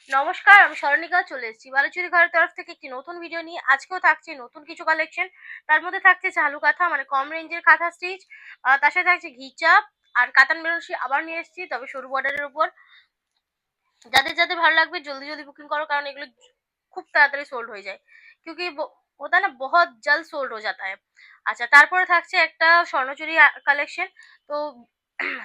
নমস্কার, আমি স্মরণিকা চলে এসেছি বালুচুরি ঘরের তরফ থেকে একটি নতুন ভিডিও নিয়ে। আজকেও থাকছে নতুন কিছু কালেকশন। তার মধ্যে থাকছে চালু কাঁথা, মানে কম রেঞ্জের কাঁথা স্টিচ। তার সাথে থাকছে ঘিচাপ আর কাতান বেনারসি আবার নিয়ে এসেছি, তবে সরু বর্ডারের উপর। যাদের যাদের ভালো লাগবে জলদি জলদি বুকিং করো, কারণ এগুলো খুব তাড়াতাড়ি সোল্ড হয়ে যায়, क्योंकि होता है ना बहुत जल्द सोल्ड हो जाता है। আচ্ছা, তারপরে থাকছে একটা স্বর্ণচুরি কালেকশন। তো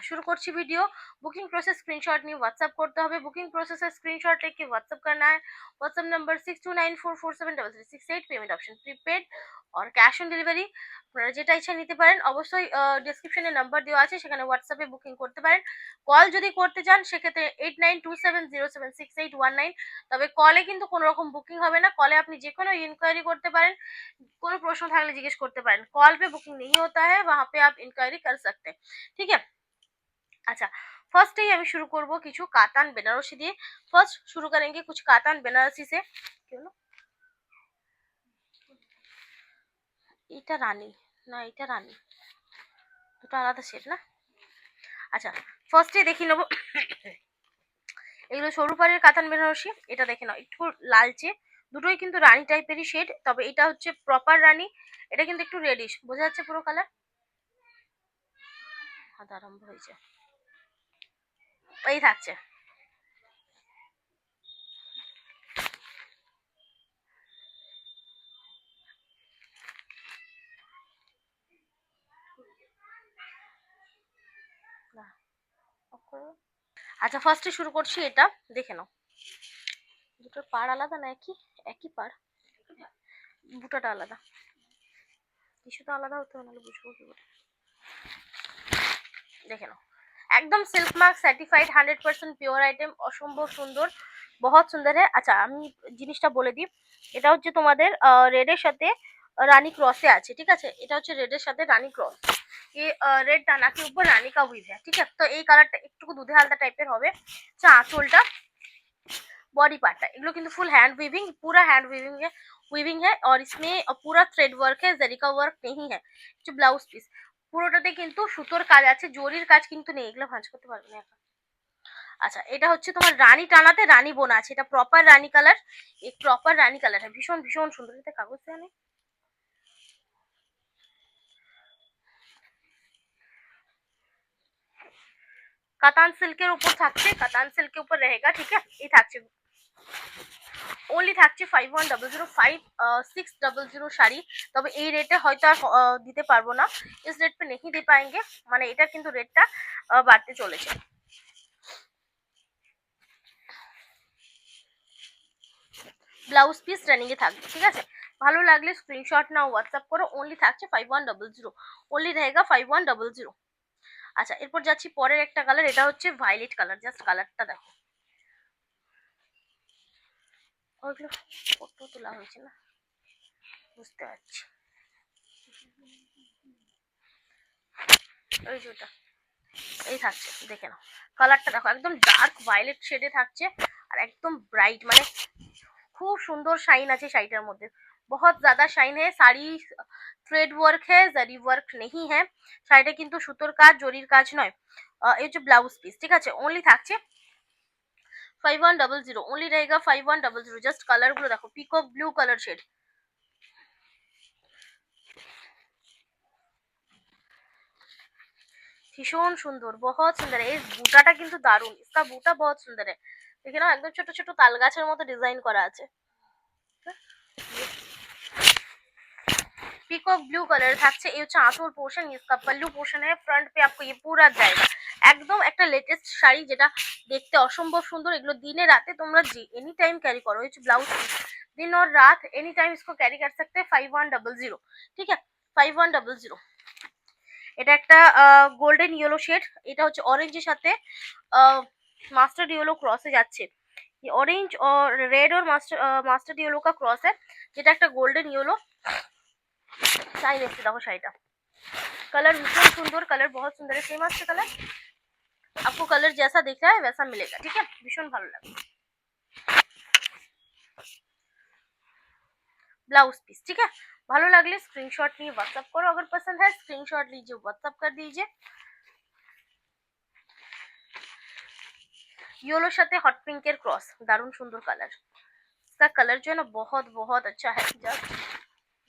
শুরু করছি ভিডিও। बुकिंग प्रोसेस स्क्रीनशॉट नहीं व्हाट्सअप करते হবে। बुकिंग प्रोसेस स्क्रीनशॉट लेके व्हाट्सअप करना है। WhatsApp number 6294473368। Payment option prepaid और कैश ऑन डिलीवरी। আপনারা যেটা ইচ্ছা নিতে পারেন। অবশ্যই ডেসক্রিপশনে নাম্বার দেওয়া আছে, সেখানে হোয়াটসঅ্যাপে বুকিং করতে পারেন। কল যদি করতে চান সেক্ষেত্রে 8927076819। তবে কলে কিন্তু কোনো রকম বুকিং হবে না। কলে আপনি যে কোনো ইনকোয়ারি করতে পারেন, কোনো প্রশ্ন থাকলে জিজ্ঞেস করতে পারেন। कॉल पे बुकिंग नहीं होता है, वहां पे आप इंक्वायरी कर सकते हैं। ठीक है। अच्छा, ফার্স্টেই আমি শুরু করব কিছু কাতান বেনারসি দিয়ে। ফার্স্ট শুরু करेंगे कुछ कातान बेनारसी से। কি হলো? এটা রানী, না এটা রানী, দুটো আলাদা সেট না। আচ্ছা, ফার্স্টে দেখি নেবো এগুলো সরু পাড়ের কাতান বেনারসি। এটা দেখে নাও, একটু লালচে, দুটোই কিন্তু রানী টাইপেরই শেড, তবে এটা হচ্ছে প্রপার রানী। এটা কিন্তু একটু রেডিশ, বোঝা যাচ্ছে পুরো কালার। হাত আরম্ভ হয়েছে, এই থাকছে। আচ্ছা, ফার্স্টে শুরু করছি এটা, দেখে নাও। দুটোর পাড় আলাদা না একই? একই পাড়, বুটাটা আলাদা। টিস্যুটা আলাদা হতে হবে, নাহলে বুঝবো কি করে। দেখে নাও, একদম silk mark certified 100% pure item, অসম্ভব সুন্দর, বহুত সুন্দর है। আচ্ছা, আমি জিনিসটা বলে দিই। এটা হচ্ছে তোমাদের রেডের সাথে রানী ক্রসে আছে, ঠিক আছে। এটা হচ্ছে রেডের সাথে রানী ক্রস। ये रेड दाना के ऊपर रानी का वीव है, ठीक है। तो এই কালারটা একটু দুধে হালকা টাইপের হবে। আচ্ছা, আঁচলটা, बॉडी पार्ट এগুলো কিন্তু ফুল हैंड वीविंग, पूरा हैंड वीविंग है और इसमें पूरा थ्रेड वर्क है, जरीका वर्क नहीं है। जो ব্লাউজ পিস পুরোটাতে কিন্তু সুতোর কাজ আছে, জরির কাজ কিন্তু নেই, এগুলো ভাঁজ করতে পারবে না এখন। আচ্ছা, এটা হচ্ছে তোমার রানী টানাতে রানী বোনা আছে, এটা প্রপার রানী কালার। এই প্রপার রানী কালার ভীষণ ভীষণ সুন্দর। এতে কাগজ দেওয়া নেই। কাতান সিল্কের উপর থাকছে, কাতান সিল্কের উপর रहेगा, ঠিক है। এই থাকছে, ওনলি থাকছে 5100 শাড়ি। তবে এই রেটে হয়তো আর দিতে পারবো না, ইস রেট पे नहीं दे पाएंगे, মানে এটা কিন্তু রেটটা বাড়তে চলেছে। ব্লাউজ পিস রানিং এ থাকবে, ঠিক আছে। ভালো লাগলে স্ক্রিনশট নাও, হোয়াটসঅ্যাপ করো। ওনলি থাকছে 5100, ওনলি रहेगा 5100। আচ্ছা, এরপর যাচ্ছি পরের একটা কালার। এটা হচ্ছে ভায়োলেট কালার, জাস্ট কালারটা দেখো। ওইগুলো ফটো তোলা হয়েছে না, বুঝতে পারছি। ওই যেটা, এই থাকছে, দেখে নাও। কালারটা দেখো, একদম ডার্ক ভায়োলেট শেডে থাকছে, আর একদম ব্রাইট, মানে खूब सुंदर शाइन আছে শাড়িটার মধ্যে। बहुत ज्यादा शाइन है। শাড়ি থ্রেড ওয়ার্ক है, जरी वर्क नहीं है। শাড়িটা কিন্তু সুতোর কাজ, জরির কাজ নয়। এই হচ্ছে ব্লাউজ পিস, ঠিক আছে। অনলি থাকছে 5100, ओनली रहेगा 5100। জাস্ট কালার গুলো দেখো, পিকক ব্লু কালার শেড, ভীষণ সুন্দর, बहुत সুন্দর। এই বুটাটা কিন্তু দারুণ, इसका বুটা बहुत সুন্দর है। দেখে নাও, একদম ছোট ছোট তাল গাছের মতো ডিজাইন করা আছে। पीकॉक ब्लू कलर থাকছে। এই হচ্ছে আঁচল পোর্শন, इसका पल्लू पोर्शन है। फ्रंट पे आपको ये पूरा जाएगा। একদম একটা লেটেস্ট শাড়ি, যেটা দেখতে অসম্ভব সুন্দর। এগুলো দিনে রাতে তোমরা এনি টাইম ক্যারি করো। হচ্ছে ব্লাউজ, दिन और रात एनी टाइम इसको कैरी कर सकते हैं। 5100, ঠিক আছে। 5100। এটা একটা গোল্ডেন ইয়েলো শেড, এটা হচ্ছে অরেঞ্জের সাথে মাস্টার্ড ইয়েলো ক্রসে যাচ্ছে। ऑरेंज और रेड और मास्टर्ड येलो का क्रॉस है, যেটা একটা গোল্ডেন ইয়েলো শাইন এসছে। দেখো শাড়িটা, कलर भीषण सुंदर, कलर बहुत सुंदर है। सेम আসছে कलर, आपको कलर जैसा दिख रहा है वैसा मिलेगा, ठीक है। भीषण ভালো লাগবে। ब्लाउज पीस, ठीक है। ভালো লাগলে স্ক্রিনশট নিয়ে व्हाट्सएप करो। अगर पसंद है स्क्रीनशॉट लीजिए, व्हाट्सएप कर दीजिए। येलोर সাথে হট পিঙ্কের ক্রস, দারুণ সুন্দর কালার। इसका कलर जो है ना बहुत बहुत अच्छा है, जस्ट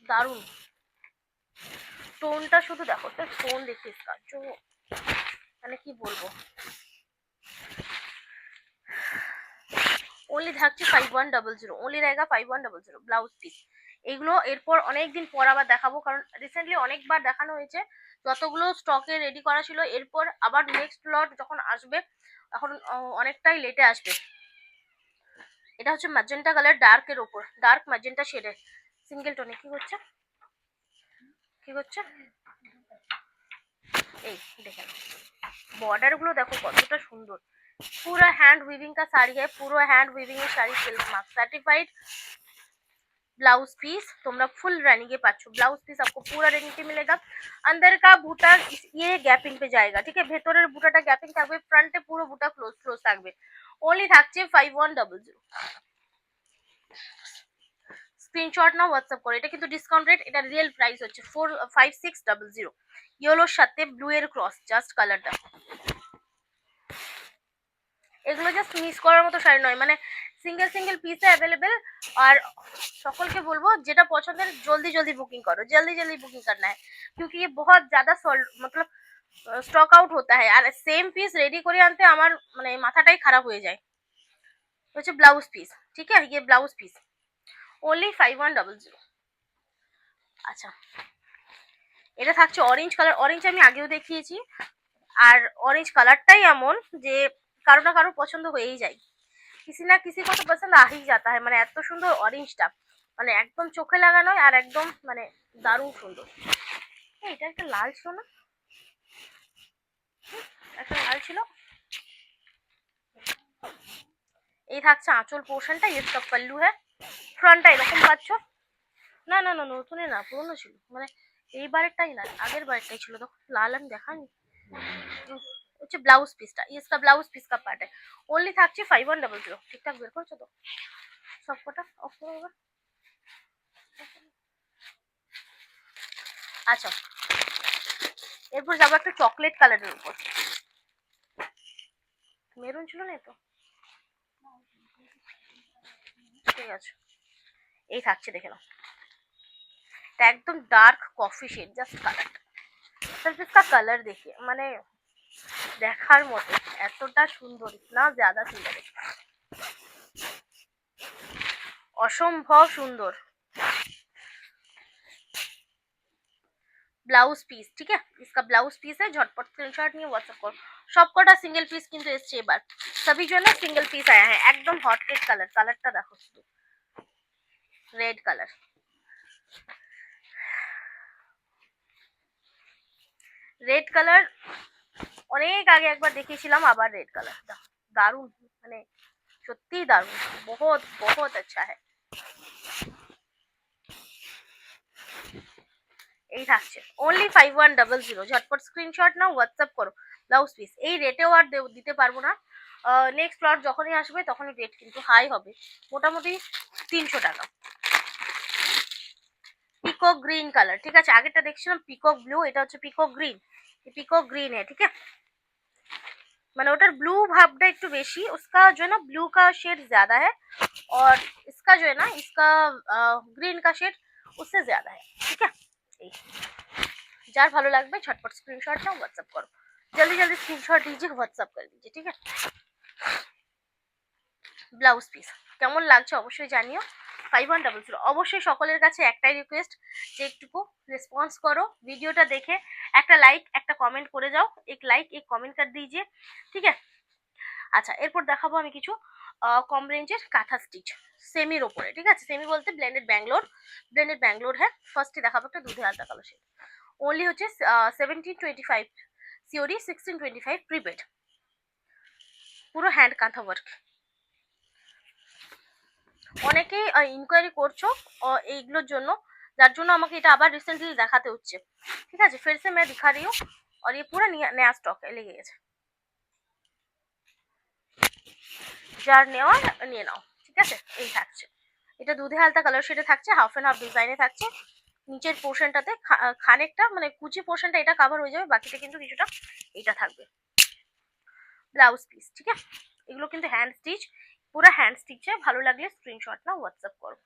दारुण। টোনটা শুধু দেখো, তো টোন দেখতে इसका जो মানে কি বলবো, ओनली থাকছে 5100, ओनली रहेगा 5100 ব্লাউজ পিস। এগুলো এরপর অনেকদিন পর আবার দেখাবো, কারণ রিসেন্টলি অনেকবার দেখানো হয়েছে, যতগুলো স্টকে রেডি করা ছিল। এরপর আবার নেক্সট লট যখন আসবে এখন অনেকটাই লেটে আসবে। এটা হচ্ছে ম্যাজেন্টা কালার, ডার্কের ওপর, ডার্ক ম্যাজেন্টা শেডের সিঙ্গেল টোনে। কি হচ্ছে কি হচ্ছে এই দেখেন, बॉर्डर গুলো দেখো কতটা সুন্দর। पूरा हैंड वीविंग का साड़ी है, पूरा हैंड वीविंग এর sari, silk mark certified. Blouse piece তোমরা ফুল রানিং এ পাচ্ছ। ब्लाउज पीस आपको पूरा रेडी पे मिलेगा। अंदर का बूटा ये गैपिंग पे जाएगा, ठीक है, ভেতরের বুটাটা গ্যাপিং থাকবে, ফ্রন্টে পুরো বুটা ক্লোজ ক্লোজ থাকবে। ওনলি থাকছে 5100। স্ক্রিনশট নাও, হোয়াটসঅ্যাপ করো। এটা কিন্তু ডিসকাউন্ট রেট, এটা রিয়েল প্রাইস হচ্ছে 5600। ইয়েলোর সাথে ব্লু এর ক্রস, জাস্ট কালারটা। এগুলো জাস্ট মিস করার মতো শাড়ি নয়, মানে সিঙ্গেল সিঙ্গেল পিসে অ্যাভেলেবেল। আর সকলকে বলবো যেটা পছন্দের জলদি জলদি বুকিং কरो, जल्दी जल्दी बुकिंग करना है, क्योंकि ये बहुत ज्यादा मतलब স্টক আউট होता है। আর সেম পিস রেডি করে আনতে আমার মানে মাথাটাই খারাপ হয়ে যায়। হচ্ছে ব্লাউজ পিস, ঠিক আছে, ये ব্লাউজ পিস ओनली 5100। আচ্ছা, এটা থাকছে অরেঞ্জ কালার। অরেঞ্জ আমি আগেও দেখিয়েছি, আর অরেঞ্জ কালারটাই এমন যে কারো না কারো পছন্দ হয়েই যায়, किसी ना किसी को तो पसंद आ ही जाता है। মানে এত সুন্দর অরেঞ্জটা, মানে একদম চোখে লাগানো আর একদম মানে দারুণ সুন্দর। এটা একটা লাল ছিল না, একটা লাল ছিল। এই থাকছে আঁচল পোর্শনটা, ये इसका पल्लू है। ফ্রন্টটা এরকম পাচ্ছ। না না না, নতুনে না, পুরনো ছিল, মানে এইবারেরটাই না, আগের বারেরটাই ছিল। দেখো লাল আমি দেখানি। হচ্ছে ব্লাউজ পিসটা, इसका ব্লাউজ পিস का पार्ट है। ओनली থাকছে 5100। ঠিকঠাক বের করছো তো সবকটা? অফ করো। আচ্ছা, এরপর যাবো একটা চকলেট কালারের উপর। মেরুন ছিল না তো, ঠিক আছে, এই থাকছে, দেখে নাও। এটা একদম ডার্ক কফি শেড, জাস্ট কালারটা, सिर्फ इसका कलर देखिए, মানে দেখার মতো, এতটা সুন্দর, না ज्यादा সুন্দর, অসম্ভব সুন্দর। ব্লাউজ পিস, ঠিক আছে, इसका ব্লাউজ পিস है। झटपट स्क्रीनशॉट নিয়ে व्हाट्सएप करो। সবকটা সিঙ্গেল পিস কিন্তু এসছে এবার, सभी जो है ना सिंगल पीस आया है। একদম হট রেড কালার, কালারটা দেখো শুধু, রেড কালার। রেড কালার অনেক আগে একবার দেখিয়েছিলাম, আবার রেড কালার দারুণ, মানে সত্যিই দারুণ, বহুত বহুত আচ্ছা है। এই থাকছে ওনলি 5100। ঝটপট স্ক্রিনশট নাও, হোয়াটসঅ্যাপ করো। ব্লাউজ পিস এই রেটেও আর দিতে পারবো না। নেক্সট লট যখনই আসবে তখনই রেট কিন্তু হাই হবে, মোটামুটি 300 টাকা। পিকক গ্রিন কালার, ঠিক আছে, আগেরটা দেখছিলাম পিকক ব্লু, এটা হচ্ছে পিকক গ্রিন। पिकॉक ग्रीन है, ठीक है, मैंने उधर ब्लू भावटा একটু বেশি, उसका जो है ना ब्लू का शेड ज्यादा है, और इसका जो है ना इसका ग्रीन का शेड उससे ज्यादा है, ठीक है। যার ভালো লাগবে ঝটপট স্ক্রিনশট নাও, হোয়াটসঅ্যাপ করো। जल्दी जल्दी स्क्रीनशॉट दीजिए, व्हाट्सएप कर दीजिए, ठीक है। ব্লাউজ পিস কেমন লাগছে অবশ্যই জানিও। 5100। অবশ্যই সকলের কাছে একটাই রিকোয়েস্ট, যে একটুকু রেসপন্স করো, ভিডিওটা দেখে একটা লাইক একটা কমেন্ট করে যাও। এক লাইক এক কমেন্ট कर दीजिए, ঠিক আছে। আচ্ছা, এরপর দেখাবো আমি কিছু কম রেঞ্জের কাঁথা স্টিচ সেমির ওপরে, ঠিক আছে। সেমি বলতে ব্লেন্ডেড ব্যাঙ্গলোর হ্যাঁ। ফার্স্টে দেখাবো একটা দুধে হালকা কালো শেড, ওনলি হচ্ছে 1725 সিওরি, 1625 প্রিপেড, পুরো হ্যান্ড কাঁথা ওয়ার্ক। অনেকেই ইনকোয়ারি করছো এইগুলোর জন্য, যার জন্য আমাকে এটা আবার রিসেন্টলি দেখাতে হচ্ছে, ঠিক আছে। फिर से मैं दिखा रही हूँ, और ये पूरा नया स्टॉक है, লেগে গেছে। যার নেওয়ার নিয়ে নাও, ঠিক আছে। এই থাকছে, এটা দুধে হালকা কালার শেডে থাকছে, হাফ এন্ড হাফ ডিজাইনে থাকছে। নিচের পোর্শনটাতে খানিকটা মানে কুচি পোর্শনটা এটা কভার হয়ে যাবে, বাকিটা কিন্তু কিছুটা এটা থাকবে। ব্লাউজ পিস, ঠিক আছে। এগুলো কিন্তু হ্যান্ড স্টিচ, पूरा हैंड स्टिच है। ভালো লাগলে স্ক্রিনশট না হোয়াটসঅ্যাপ করো,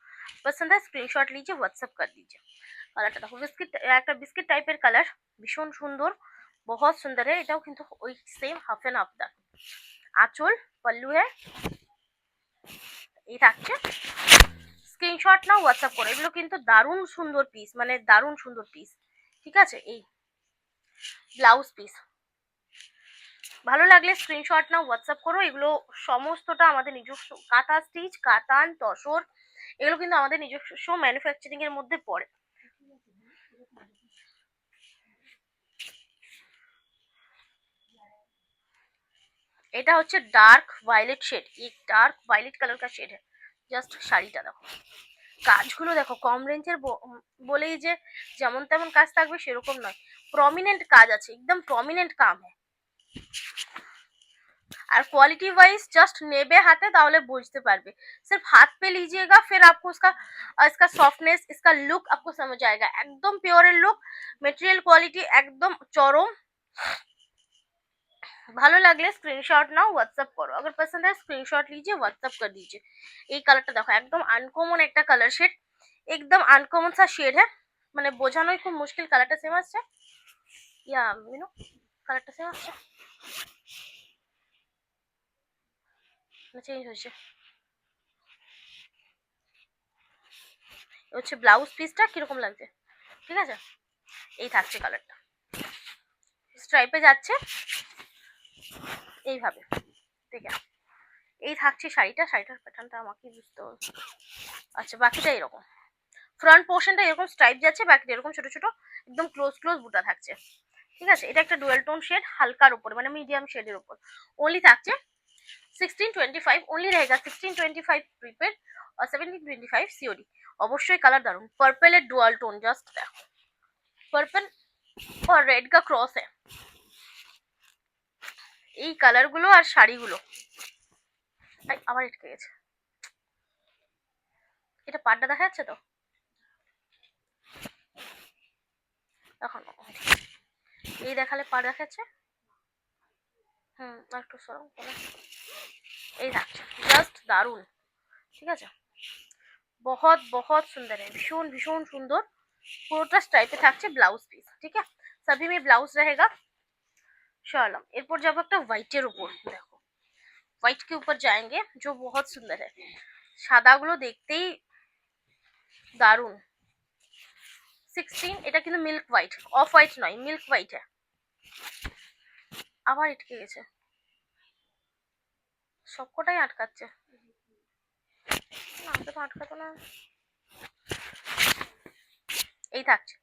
পছন্দ है স্ক্রিনশট लीजिए व्हाट्सएप कर दीजिए। কালারটা দেখো বিস্কিট, একটা বিস্কিট টাইপের কালার, ভীষণ সুন্দর, বহুত সুন্দর है। এটাও কিন্তু ওই সেম হাফ এন্ড হাফ দা আঁচল, পল্লু है, এই থাকছে। স্ক্রিনশট নাও হোয়াটসঅ্যাপ করো, এগুলো কিন্তু দারুণ সুন্দর পিস, মানে দারুণ সুন্দর পিস, ঠিক আছে। এই ব্লাউজ পিস ভালো লাগলে স্ক্রিনশট নাও হোয়াটসঅ্যাপ করো। এগুলো সমস্তটা আমাদের নিজস্ব কাঁথা স্টিচ, কাতান, তসর, এগুলো কিন্তু আমাদের নিজস্ব ম্যানুফ্যাকচারিং এর মধ্যে পড়ে। এটা হচ্ছে ডার্ক ভায়োলেট শেড, এই ডার্ক ভায়োলেট কালার কা শেড है। জাস্ট শাড়িটা দেখো, কাজগুলো দেখো, কম রেঞ্জের বলেই যে যেমন তেমন কাজ থাকবে সেরকম নয়, প্রমিনেন্ট কাজ আছে, একদম প্রমিনেন্ট কাম है। और क्वालिटी वाइज जस्ट नेबे हाथे ताहले बुझते पारबे, सिर्फ हाथ पे लीजिएगा फिर आपको उसका इसका सॉफ्टनेस, इसका लुक आपको समझ आएगा। एकदम प्योर लुक, मटेरियल क्वालिटी एकदम चरम। ভালো লাগলে স্ক্রিনশট নাও হোয়াটসঅ্যাপ করো, अगर पसंद है स्क्रीनशॉट लीजिए व्हाट्सएप कर दीजिए। এই কালারটা দেখো, একদম আনকমন একটা কালার শেড, একদম আনকমন সা শেড है, মানে বোঝানোই খুব মুশকিল। কালারটা সেম আসছে, ইয়া মিনু কালারটা সেম আসছে না চেঞ্জ হয়েছে। হচ্ছে ব্লাউজ পিসটা কিরকম লাগছে, ঠিক আছে। এই থাকছে কালারটা, স্ট্রাইপে যাচ্ছে এইভাবে, ঠিক আছে। এই থাকছে শাড়িটা, শাড়িটার প্যাটার্নটা আমাকে বুঝতে হবে। আচ্ছা বাকিটা এরকম, ফ্রন্ট পোর্শনটা এরকম স্ট্রাইপ যাচ্ছে, বাকিটা এরকম ছোট ছোট একদম ক্লোজ ক্লোজ বুটা থাকছে, ঠিক আছে। এটা একটা ডুয়েল টোন শেড, হালকার উপরে মানে মিডিয়াম শেডের উপর। ওনলি থাকছে 1625, ओनली रहेगा 1625 प्रीपेड और 1725 सीओडी। অবশ্যই কালার দারুন, পার্পল এর ডুয়াল টোন, জাস্ট দেখো পার্পল और रेड का क्रॉस है। এই কালারগুলো আর শাড়িগুলো আবার আটকে গেছে। এটা পাড়টা দেখা যাচ্ছে তো এখন, এই দেখালে পাড় দেখা যাচ্ছে। একটু সরম করে, এই থাকছে জাস্ট দারুন, ঠিক আছে। बहुत बहुत सुंदर है, भीषण भीषण सुंदर, পুরোটা স্ট্রাইপে থাকছে ব্লাউজ পিস, ঠিক আছে। सभी में ब्लाउज रहेगा। চলো এরপর যাবো একটা হোয়াইটের উপর, দেখো হোয়াইট के ऊपर जाएंगे जो बहुत सुंदर है। সাদাগুলো দেখতেই দারুন। 16, এটা কিন্তু মিল্ক হোয়াইট, অফ হোয়াইট নয়, মিল্ক হোয়াইট है। আবার আটকে গেছে, সবকটাই আটকাচ্ছে না, তো আটকাতো না। এই থাকছে,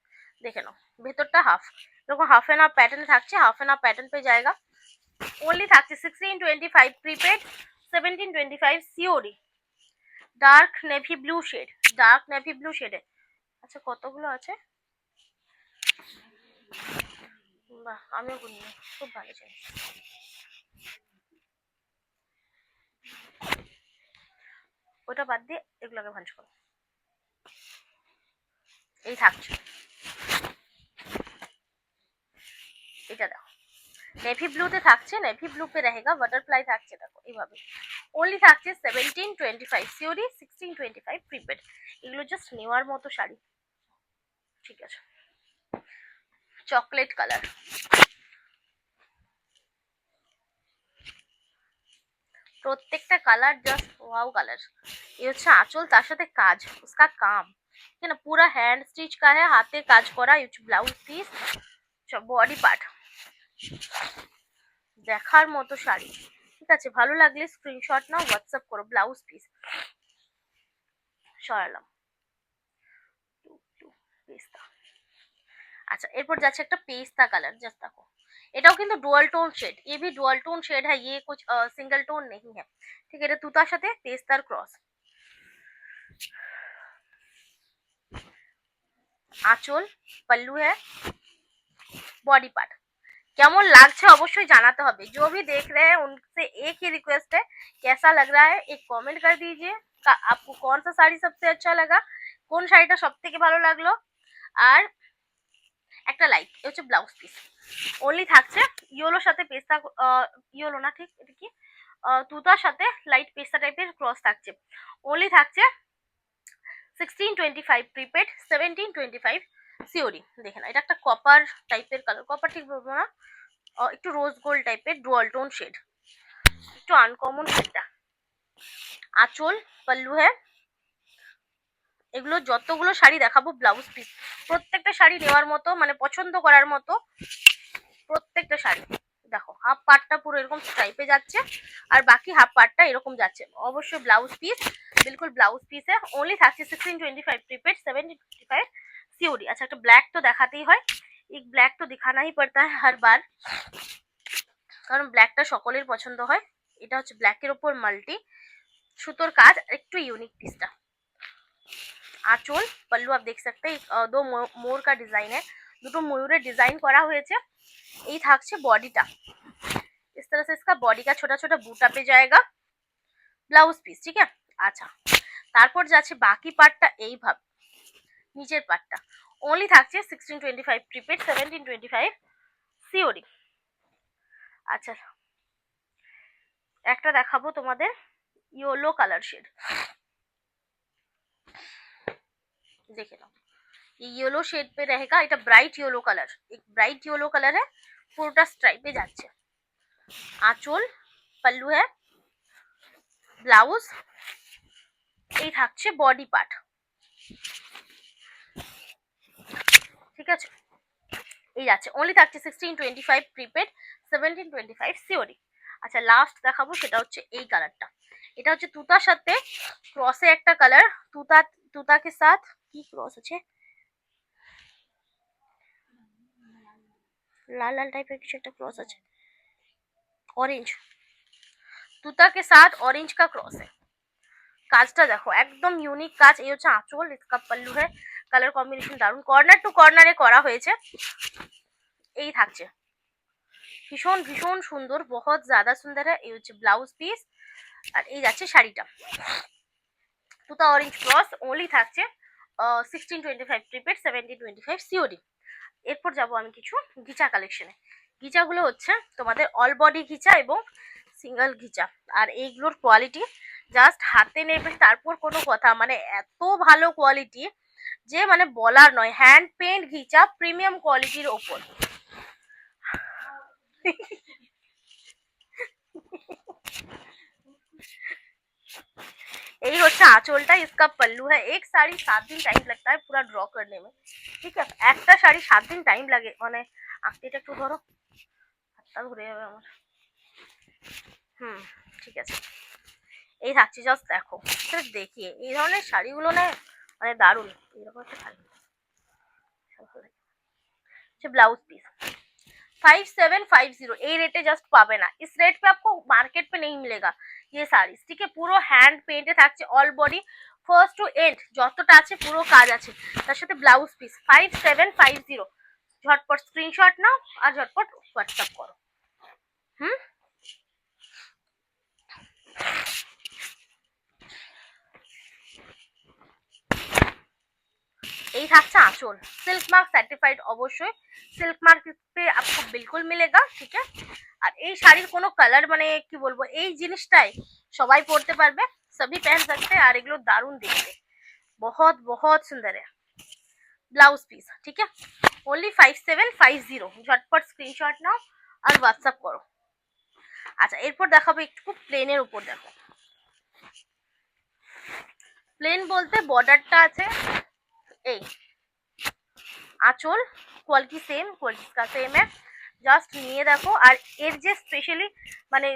দেখে নাও ভেতরটা হাফ, এরকম হাফ এন্ড হাফ প্যাটার্ন থাকছে, হাফ এন্ড হাফ প্যাটার্ন পেয়ে जाएगा। ओनली থাকছে 1625 prepaid, 1725 COD. Dark navy blue shade, dark navy blue শেডে। আচ্ছা কতগুলো আছে, বাহ আমিও গুনি, খুব ভালো চাই। ওটা বাদ দিয়ে এগুলোকে ভাঁজ করো। এই থাকছে, এটা দেখো নেভি ব্লুতে থাকছে, নেভি ব্লু पे रहेगा, বাটারফ্লাই থাকছে দেখো এইভাবে। ওনলি থাকছে 1725 সিওডি, 1625 প্রিপেড। এগুলো জাস্ট নেওয়ার মতো শাড়ি, ঠিক আছে। চকলেট কালার, প্রত্যেকটা কালার জাস্ট ওয়াও কালার। ये হচ্ছে আঁচল, তার সাথে কাজ, उसका काम है ना पूरा हैंड स्टिच का है, হাতে কাজ করা। ये হচ্ছে ব্লাউজ পিস, বডি পার্ট দেখার মতো শাড়ি, ঠিক আছে। ভালো লাগলে স্ক্রিনশট নাও হোয়াটসঅ্যাপ করো। ব্লাউজ পিস সরালাম, পেস্তা। আচ্ছা এরপর যাচ্ছে একটা পেস্তা কালার, জাস্ট দেখো এটাও কিন্তু ডুয়াল টোন শেড, ये भी डुअल टोन शेड है, ये कुछ सिंगल टोन नहीं है, ঠিক আছে। এটা তুতার সাথে পেস্তার ক্রস। আঁচল, पल्लू है, बॉडी पार्ट। কেমন লাগছে অবশ্যই জানাতে হবে। जो भी देख रहे हैं उनसे एक ही रिक्वेस्ट है, कैसा लग रहा है एक कमेंट कर दीजिए। आपको कौन सा साड़ी सबसे अच्छा लगा, কোন শাড়িটা সবথেকে ভালো লাগলো, আর একটা লাইক। এটা হচ্ছে ব্লাউজ পিস, ওনলি থাকছে ইয়েলোর সাথে পেস্তা, ইয়েলো না ঠিক, এটা কি তুতার সাথে লাইট পেস্তা টাইপের ক্রস থাকছে। ওনলি থাকছে 1625 প্রিপেড, 1725 সিওডি। দেখে না, এটা একটা কপার টাইপের কালার, কপার ঠিক বলবো না, একটু রোজ গোল্ড টাইপের ডুয়াল টোন শেড, একটু আনকমন শেডটা। আঁচল, পল্লু হ্যাঁ, এগুলো যতগুলো শাড়ি দেখাবো ব্লাউজ পিস, প্রত্যেকটা শাড়ি নেওয়ার মতো, মানে পছন্দ করার মতো প্রত্যেকটা শাড়ি। দেখো হাফ পার্টটা পুরো এরকম স্ট্রাইপে যাচ্ছে আর বাকি হাফ পার্টটা এরকম যাচ্ছে। অবশ্যই ব্লাউজ পিস, বিলকুল ব্লাউজ পিসে ওনলি থাকছে 1625 प्रीपेड, 1725 सीओडी। अच्छा একটা ব্ল্যাক তো দেখাতেই হয়, एक ব্ল্যাক তো दिखाना ही पड़ता है हर बार, কারণ ব্ল্যাকটা সকলের পছন্দ হয়। এটা হচ্ছে ব্ল্যাকের উপর মাল্টি সুতোর কাজ, একটু ইউনিক পিসটা। আঁচল, পল্লু आप देख सकते हैं, दो मोर का डिजाइन है, দুটো ময়ূরের ডিজাইন করা হয়েছে। এই থাকছে বডিটা, इस तरह से इसका बॉडी का छोटा छोटा बूटा पे जाएगा ব্লাউজ পিস, ঠিক আছে। আচ্ছা তারপর যাচ্ছে বাকি পার্টটা, এইভাবে নিচের পার্টটা ওনলি থাকছে 1625 প্রিপেড, 1725 সিওডি। আচ্ছা একটা দেখাবো তোমাদের येलो कलर शेड, देखे ना ये येलो शेड पे रहेगा, এটা ব্রাইট येलो कलर, एक ब्राइट येलो कलर है, পুরোটা স্ট্রাইপে যাচ্ছে। আঁচল, পল্লু है, ব্লাউজ, এই থাকছে বডি পার্ট, ঠিক আছে। এই যাচ্ছে ওনলি থাকছে 1625 প্রিপেড, 1725 সিওডি। আচ্ছা লাস্ট দেখাবো, সেটা হচ্ছে এই কালারটা, এটা হচ্ছে তুতার সাথে ক্রসে একটা কালার, তুতা তুতাকে সাথ কি ক্রস আছে, লাল লাল টাইপের কিছু একটা ক্রস আছে, ऑरेंज, তুতা के साथ ऑरेंज का क्रॉस है। কাজটা দেখো একদম ইউনিক কাজ। এই হচ্ছে আঁচল, इसका पल्लू है, কালার কম্বিনেশন দারুন, কর্নার টু কর্নারে করা হয়েছে। এই থাকছে ভীষণ ভীষণ সুন্দর, বহুত জ্যাদা সুন্দর है। এই হচ্ছে ব্লাউজ পিস আর এই যাচ্ছে শাড়িটা, তুতা অরেঞ্জ ক্রস, ওনলি থাকছে 1625 প্রিপেড, 1725 সিওডি। এরপর যাব আমি কিছু ঘিচা কালেকশনে। ঘিচাগুলো হচ্ছে তোমাদের অল বডি ঘিচা এবং সিঙ্গেল ঘিচা, আর এইগুলোর কোয়ালিটি জাস্ট হাতে নেবে তারপর কোনো কথা, মানে এত ভালো কোয়ালিটি যে মানে বলার নয়। হ্যান্ড পেন্ট ঘিচা, প্রিমিয়াম কোয়ালিটির ওপর। यही होता आंचलটা, इसका पल्लू है। एक साड़ी 7 दिन टाइम लगता है पूरा ड्रॉ करने में, ঠিক আছে। একটা শাড়ি 7 দিন টাইম লাগে, মানে আঁকতেটা একটু ধরো, হাতটা ধরে যাবে আমার। ঠিক আছে। এই থাকছে, জাস্ট দেখো, দেখিয়ে এই ধরনের শাড়িগুলো না মানে দারুণ। এরকম একটা শাড়ি, ब्लाउज पीस 5750, ये रेटे जस्ट पाবে না, इस रेट पे आपको मार्केट पे नहीं मिलेगा ये साड़ी, ठीक है। পুরো হ্যান্ড পেইন্টে থাকছে, all body first to end যতটা আছে পুরো কাজ আছে, তার সাথে ব্লাউজ পিস 5750। ঝটপট স্ক্রিনশট নাও আর ঝটপট হোয়াটসঅ্যাপ করো। এই থাকছে আঁচল, सिल्क मार्क सर्टिफाइड, অবশ্যই सिल्क मार्क पे आपको बिल्कुल मिलेगा, ठीक है। আর এই শাড়ির কোনো কালার মানে কি বলবো, এই জিনিসটাই সবাই পরতে পারবে, सभी पहन सकते हैं, আর এগুলো দারুণ দেখতে, बहुत बहुत सुंदर है। ब्लाउज पीस, ठीक है, ओनली 5750। ঝটপট স্ক্রিনশট নাও আর হোয়াটসঅ্যাপ করো। আচ্ছা এরপর দেখাবো একটু প্লেনের উপর। দেখো প্লেন বলতে বর্ডারটা আছে, এই আঁচল কোয়ালিটি সেম, কোয়ালিটিটা সেম है, জাস্ট নিয়ে দেখো। আর এর যে স্পেশালি মানে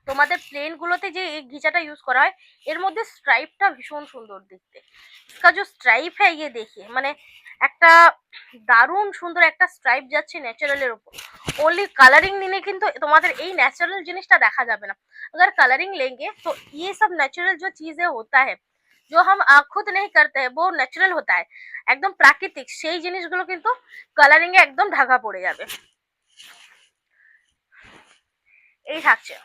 তোমাদের প্লেন গুলোতে যে এই ঘিচাটা ইউজ করা হয়, এর মধ্যে স্ট্রাইপটা ভীষণ সুন্দর দেখতে। इसका जो स्ट्राइप है ये देखिए, মানে একটা দারুণ সুন্দর একটা স্ট্রাইপ যাচ্ছে ন্যাচারালের উপর। ओनली कलरिंग নিলে কিন্তু তোমাদের এই ন্যাচারাল জিনিসটা দেখা যাবে না। अगर कलरिंग लेंगे तो ये सब नेचुरल जो चीजें होता है, जो हम खुद नहीं करते हैं, वो ন্যাচারাল होता है, একদম প্রাকৃতিক, সেই জিনিসগুলো কিন্তু কালারিং এ একদম ঢাকা পড়ে যাবে। এই থাকছে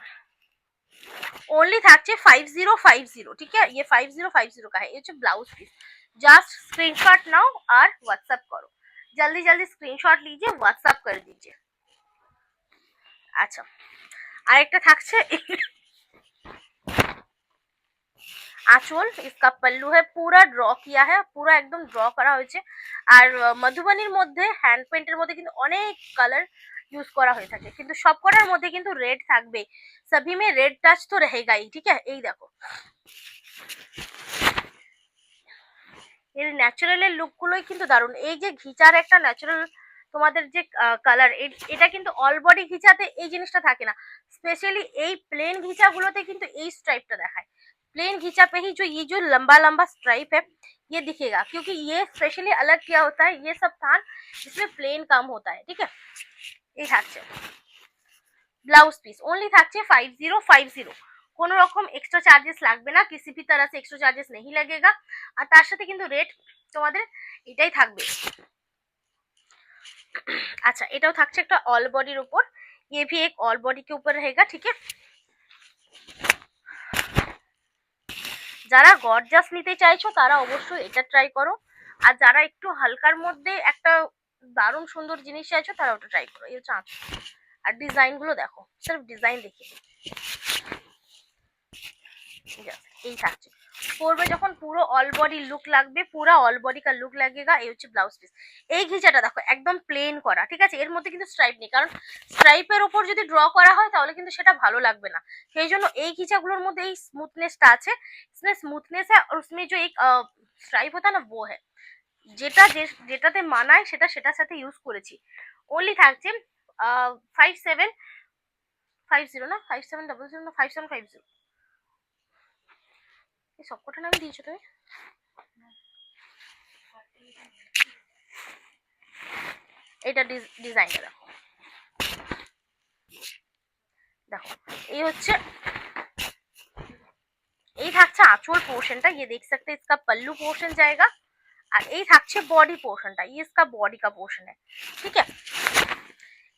ओनली থাকছে 5050, ठीक है, ये 5050 का है। ये blouse piece, just screenshot now और व्हाट्सएप करो, जल्दी जल्दी स्क्रीनशॉट लीजिए, व्हाट्सएप कर दीजिए। अच्छा আরেকটা থাকছে आंचल, इसका पल्लू है, पूरा ड्र किया है, पूरा एकदम ड्र करा হয়েছে। আর মধুবনীর মধ্যে হ্যান্ড পেইন্টের মধ্যে কিন্তু অনেক কালার ইউজ করা হয়ে থাকে, কিন্তু সবকটার মধ্যে কিন্তু রেড থাকবে, সবই মে রেড টাচ তো रहेगा ही। ঠিক আছে, এই দেখো এর ন্যাচারালের লুকগুলোই কিন্তু দারুণ। এই যে ঘিচার একটা ন্যাচারাল তোমাদের যে কালার, এটা কিন্তু অল বডি ঘিচাতে এই জিনিসটা থাকে না, স্পেশালি এই প্লেন ঘিচাগুলোতে কিন্তু এই স্ট্রাইপটা দেখায়। प्लेन घिंचा पे ही जो ये जो लंबा लंबा स्ट्राइप है ये दिखेगा, क्योंकि ये स्पेशली अलग क्या होता है, ये सब थान इसमें प्लेन कम होता है। ठीक है, এই থাকছে ব্লাউজ পিস, ओनली থাকছে 5050, কোনো রকম এক্সট্রা চার্জেস লাগবে না, किसी भी तरह से एक्स्ट्रा चार्जेस नहीं लगेगा। আর তার সাথে কিন্তু রেট তোমাদের এটাই থাকবে। আচ্ছা, এটাও থাকছে একটা অল বডির উপর, ये भी एक ऑल बॉडी के ऊपर रहेगा। ठीक है, যারা গর্জাস নিতে চাইছো তারা অবশ্যই এটা ট্রাই করো, আর যারা একটু হালকার মধ্যে একটা দারুণ সুন্দর জিনিস চাইছো তারা ওটা ট্রাই করো। এই হচ্ছে আঁচল, আর ডিজাইন গুলো দেখো, সির্ফ ডিজাইন দেখে এই থাকছে। পরবে যখন পুরো অল বডি লুক লাগবে, পুরো অল বডি কা লুক লাগেগা। এই হচ্ছে ব্লাউজ পিস। এই ঘিচাটা দেখো একদম প্লেন করা, ঠিক আছে, এর মধ্যে কিন্তু স্ট্রাইপ নেই, কারণ স্ট্রাইপের উপর যদি ড্র করা হয় তাহলে কিন্তু সেটা ভালো লাগবে না, সেই জন্য এই ঘিচাগুলোর মধ্যে এই স্মুথনেসটা আছে, इसमें स्मूथनेस है और उसमें जो एक स्ट्राइप होता है ना वो है, যেটাতে মানায় সেটার সাথে ইউজ করেছি। ওনলি থাকছে 5750 না 5700 না 5750, এই সবকটা নাম দিয়েছো তুমি। এটা ডিজাইনটা দেখো, দেখো এই হচ্ছে, এই থাকছে আঁচল পোর্শনটা, ये देख सकते हैं इसका पल्लू पोर्शन जाएगा, আর এই থাকছে বডি পোর্শনটা, ये इसका बॉडी का पोर्शन है। ठीक है,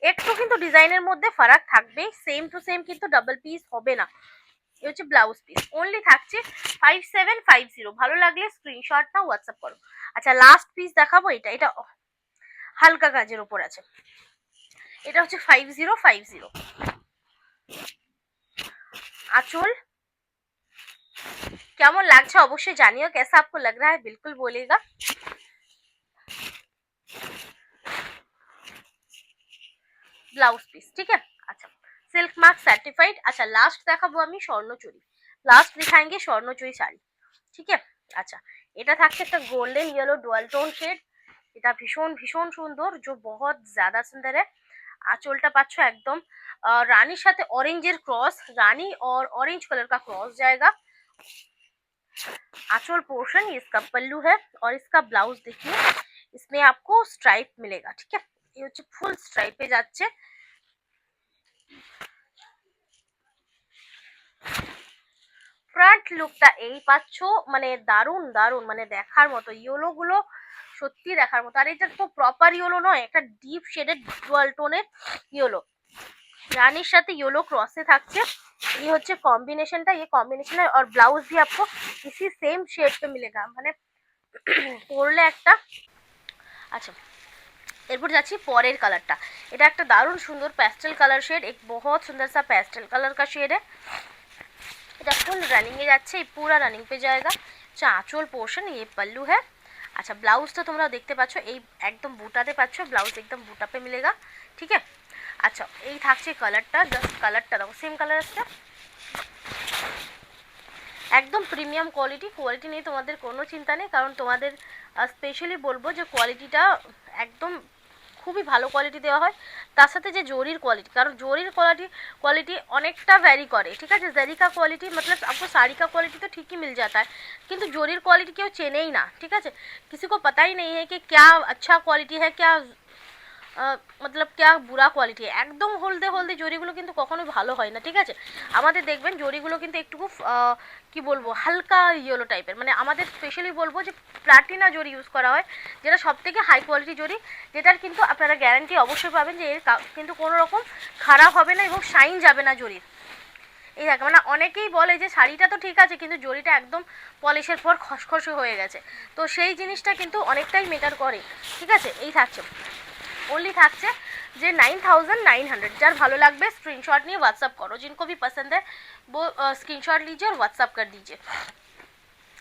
একটু কিন্তু ডিজাইনের মধ্যে ফারাক থাকবে, সেম টু সেম কিন্তু ডাবল পিস হবে না। এই হচ্ছে ব্লাউজ পিস, ওনলি থাকছে 5750। ভালো লাগলে স্ক্রিনশট নাও, হোয়াটসঅ্যাপ করো। আচ্ছা, লাস্ট পিস দেখাবো, এটা হালকা কাজের উপর আছে, এটা হচ্ছে 5050 আঁচল। কেমন লাগছে অবশ্যই জানিও, कैसा आपको लग रहा है बिल्कुल बोलेगा। ব্লাউজ পিস, ঠিক আছে। আচ্ছা, সিল্ক মার্ক সার্টিফাইড। আচ্ছা, লাস্ট দেখাবো আমি স্বর্ণচুরি, লাস্ট दिखाएंगे স্বর্ণচুরি শাড়ি। ঠিক আছে, আচ্ছা এটা থাকছে একটা golden yellow dual tone shade, এটা ভীষণ ভীষণ সুন্দর, जो बहुत ज्यादा सुंदर है। আঁচলটা পাচ্ছ একদম রানীর সাথে অরেঞ্জের ক্রস, রানী और ऑरेंज कलर का क्रॉस जाएगा। आंचल पोर्शन, ये इसका पल्लू है, और इसका ब्लाउज देखिए, इसमें आपको स्ट्राइप मिलेगा। ठीक है, ये হচ্ছে ফুল স্ট্রাইপে যাচ্ছে। ফ্রন্ট লুকটা এই পাচ্ছ, মানে দারুন দারুন, মানে দেখার মতো, ইয়েলো গুলো সত্যি দেখার মতো। আর এটা তো প্রপার ইয়েলো নয়, একটা ডিপ শেডেড ডুয়াল টোনের ইয়েলো, রানীর সাথে ইয়েলো क्रॉसे থাকছে। ये হচ্ছে কম্বিনেশনটা, ये কম্বিনেশন है, और ब्लाउज भी आपको इसी सेम शेड पे मिलेगा, মানে পরলে একটা। আচ্ছা, এরপর যাচ্ছি পরের কালারটা, এটা একটা দারুণ সুন্দর প্যাস্টেল কালার শেড, एक बहुत सुंदर सा पेस्टल कलर का शेड है। এটা ফুল রানিং এ যাচ্ছে, এই পুরো রানিং पे जाएगा। আঁচল পোর্শন, ये पल्लू है। আচ্ছা, ব্লাউজ তো তোমরা দেখতে পাচ্ছ, এই একদম বুটাতে পাচ্ছ, ব্লাউজ একদম বুটা पे मिलेगा। ঠিক আছে, আচ্ছা এই থাকছে কালারটা, জাস্ট কালারটা দেখো, সেম কালার আছে, একদম প্রিমিয়াম কোয়ালিটি নিয়ে তোমাদের কোনো চিন্তা নেই, কারণ তোমাদের স্পেশালি বলবো যে কোয়ালিটিটা একদম খুবই ভালো কোয়ালিটি দেওয়া হয়। তার সাথে যে জরির কোয়ালিটি, কারণ জরির কোয়ালিটি অনেকটা ভ্যারি করে। ঠিক আছে, जरी का क्वालिटी मतलब आपको साड़ी का क्वालिटी तो ठीक ही मिल जाता है, কিন্তু জরির কোয়ালিটি কেউ চেনেই না। ঠিক আছে, किसी को पता ही नहीं है कि क्या अच्छा क्वालिटी है, क्या मतलब क्या বুড়া কোয়ালিটি, একদম হলদে জরিগুলো কিন্তু কখনোই ভালো হয় না। ঠিক আছে, আমাদের দেখবেন জরিগুলো কিন্তু একটু কি বলবো হালকা ইয়েলো টাইপের, মানে আমাদের স্পেশালি বলবো যে প্লাটিনা জরি ইউজ করা হয়, যেটা সব থেকে হাই কোয়ালিটি জরি, যেটার কিন্তু আপনারা গ্যারান্টি অবশ্যই পাবেন যে এর কিন্তু কোনো রকম খারাপ হবে না এবং শাইন যাবে না জরির। এই দেখ, মানে অনেকেই বলে যে শাড়িটা তো ঠিক আছে কিন্তু জরিটা একদম পলিশের পর খসখসে হয়ে গেছে, তো সেই জিনিসটা কিন্তু অনেকটাই মেটার করে। ঠিক আছে, এই থাকছে ओनली থাকছে যে 9900। যার ভালো লাগবে স্ক্রিনশট নিয়ে व्हाट्सएप करो, जिनको भी पसंद है वो स्क्रीनशॉट लीजिए और व्हाट्सएप कर दीजिए।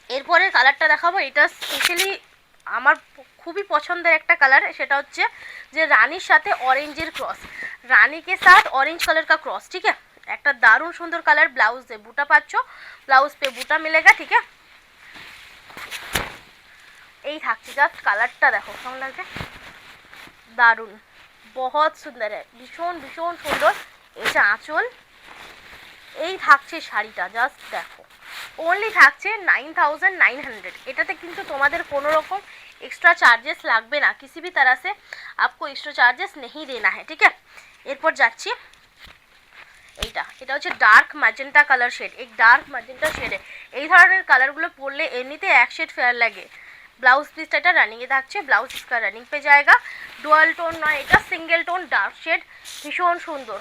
এরপরের কালারটা দেখাবো, এটা স্পেশালি আমার খুবই পছন্দের একটা কালার, সেটা হচ্ছে যে রানীর সাথে অরেঞ্জের ক্রস, রানী के साथ ऑरेंज कलर का क्रॉस। ठीक है, একটা দারুণ সুন্দর কালার। ব্লাউজ এ বুটা পাচ্ছ, ব্লাউজ पे বুটা मिलेगा। ठीक है, এই থাকছে, জাস্ট কালারটা দেখো কেমন লাগছে, দারুণ, बहुत সুন্দর, ভীষণ ভীষণ সুন্দর। এটা আঁচল, এই থাকছে শাড়িটা, জাস্ট দেখো। ओनली থাকছে 9900। এটাতে কিন্তু তোমাদের কোনো রকম एक्स्ट्रा चार्जेस লাগবে না, किसी भी तरह से आपको एक्स्ट्रा चार्जेस नहीं देना है। ठीक है, এরপর যাচ্ছি এইটা, এটা হচ্ছে ডার্ক ম্যাজেন্টা কালার শেড, এক ডার্ক ম্যাজেন্টা শেডে এই ধরনের কালারগুলো পরলে এমনিতে এক শেড ফেয়ার লাগে। ব্লাউজ পিসটা এটা রানিংয়ে থাকছে, ব্লাউজ इसका रनिंग पे जाएगा। डुअल टोन নয়, এটা सिंगल टोन डार्क शेड, ভীষণ সুন্দর।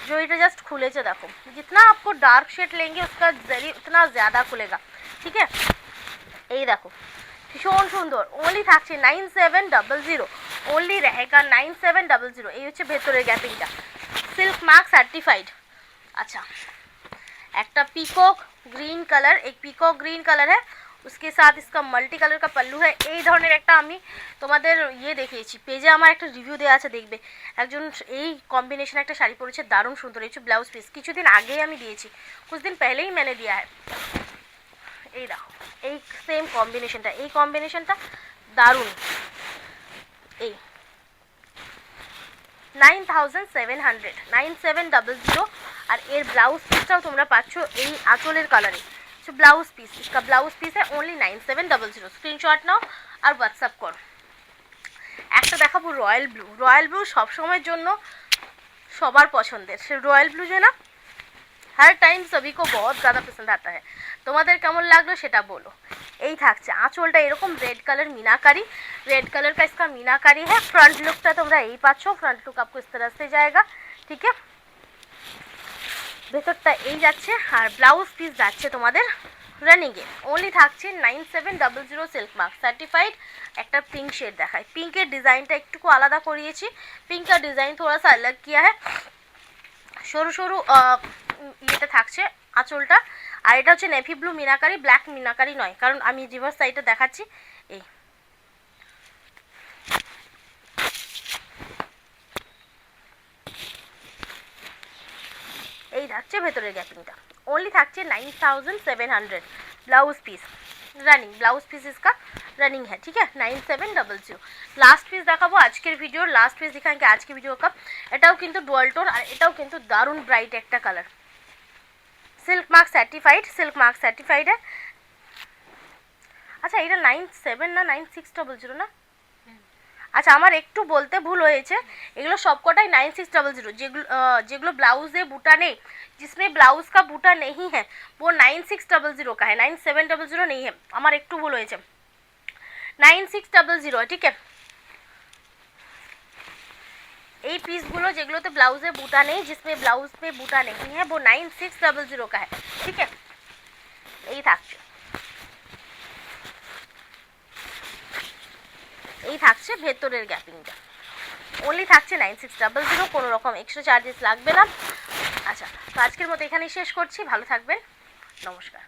जो এটা জাস্ট খুলেছে দেখো, जितना आपको डार्क शेड लेंगे उसका जरी उतना ज़्यादा खुलेगा। ठीक है, এই দেখো ভীষণ সুন্দর। ओनली থাকছে 9700, ओनली रहेगा 9700। এই হচ্ছে ভেতরের গ্যাপিংটা, सिल्क मार्क सर्टिफाइड। अच्छा, একটা পিকক গ্রিন কালার, एक পিকক গ্রিন কালার है, उसके साथ इसका मल्टी कलर का पल्लू है। এই ধরনের একটা আমি তোমাদের ইয়ে দেখিয়েছি, পেজে আমার একটা রিভিউ দেওয়া আছে, দেখবে। একজন এই কম্বিনেশন একটা শাড়ি পরেছে, দারুণ সুন্দর। এই হচ্ছে ব্লাউজ পিস, কিছুদিন আগেই আমি দিয়েছি, कुछ दिन पहले ही मैंने दिया है। এই দেখো এই সেম কম্বিনেশনটা, এই কম্বিনেশনটা দারুণ। এই 9700, 9700। আর এর ব্লাউজ পিসটাও তোমরা পাচ্ছ এই আঁচলের কালারে। तो ब्लाउज पीस, इसका ब्लाउज पीस है ओनली 9700। स्क्रीनशॉट नाও আর হোয়াটসঅ্যাপ করো। একটা দেখাবো রয়্যাল ব্লু, রয়্যাল ব্লু সব সময়ের জন্য সবার পছন্দের। সে রয়্যাল ব্লু যে না हर टाइम सभी को बहुत ज़्यादा पसंद आता है। তোমাদের কেমন লাগলো সেটা বলো। এই থাকছে আঁচলটা এরকম রেড কালার मीनाकारी, रेड कलर का इसका मीनाकारी है। फ्रंट लुकটা তোমরা এই পাচ্ছ, फ्रंट लुक आपको इस तरह से जाएगा। ठीक है, ভেতরটা এই যাচ্ছে, আর ব্লাউজ পিস যাচ্ছে তোমাদের রানিংয়ে। ओनली থাকছে 9700, সিল্ক মার্ক সার্টিফাইড। একটা পিঙ্ক শেড দেখায়, পিঙ্কের ডিজাইনটা একটু আলাদা করিয়েছি, পিঙ্ক का डिज़ाइन थोड़ा सा अलग किया है। সরু সরু ইয়েতে থাকছে আঁচলটা। আর এটা হচ্ছে নেভি ব্লু मीनाकारी, ব্ল্যাক मीनाकारी নয়, কারণ আমি রিভার্স সাইডে দেখাচ্ছি। এই এই থাকছে ভেতরের গ্যাপিংটা। ओनली থাকছে 9700। Blouse piece running, blouse piece इसका रनिंग है। ठीक है, 9700। लास्ट पिस দেখাবো আজকের ভিডিওর, লাস্ট পিস দেখাঙ্গে আজকে ভিডিও का। এটাও কিন্তু ডুয়াল টোন, আর এটাও কিন্তু দারুণ ব্রাইট একটা colour. Silk mark certified, silk mark certified है। আচ্ছা, এটা 97 না 9600 না? আচ্ছা, আমার একটু বলতে ভুল হয়েছে, এগুলো সবকটাই 9600। যেগুলো ব্লাউজে বুটা নেই, जिसमें ब्लाउज का बूटा नहीं है वो 9600 का है, 9700 नहीं है। আমার একটু ভুল হয়েছে, 9600 है। ठीक है, এই পিসগুলো যেগুলোতে ব্লাউজে বুটা নেই, जिसमें ब्लाउज पे बूटा नहीं है वो 9600 का है। ठीक है, এই থাকছে, এই থাকছে ভেতরের গ্যাপিংটা। ओनली থাকছে 9600, কোনো রকম এক্সট্রা চার্জেস লাগবে না। আচ্ছা, তো আজকের মতো এখানেই শেষ করছি, ভালো থাকবেন, নমস্কার।